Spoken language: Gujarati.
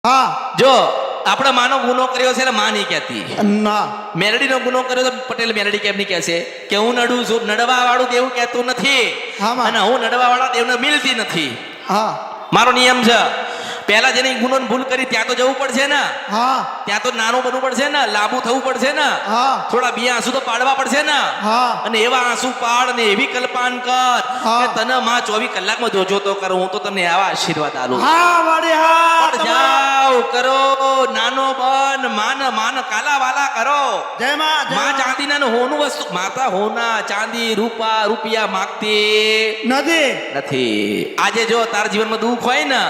હા જો આપણે માનો ગુનો કર્યો છે એટલે માં નહીં કહેતી, ના મેલડીનો ગુનો કર્યો તો પટેલ મેલડી કેમ નહીં કહેશે કે હું નડું છું? નડવા વાળું દેવ કહેતું નથી, હા માં. અને હું નડવા વાળા દેવને મિલતી નથી. હા મારો નિયમ છે, પહેલા જેને ગુનો ભૂલ કરી ત્યાં તો જવું પડશે ને, હા ત્યાં તો નાનું બનવું પડશે ને, લાંબુ થવું પડશે ને, હા થોડા બે આંસુ તો પાડવા પડશે ને, હા અને એવા આંસુ પાડ ને એવી કલ્પાન કર હા. કે તને માં 24 કલાકમાં જોજો તો કરું, હું તો તમને આવા આશીર્વાદ આલું. હા વાડી હા પણ જાઓ કરો, નાનો બન, માન કાલા વાલા કરો. જય માં જય માં માં. ચાંદીના ને હોનું વસ્તુ, માતા હોના ચાંદી રૂપિયા માગતી નથી નથી. આજે જો તારા જીવનમાં દુઃખ હોય ને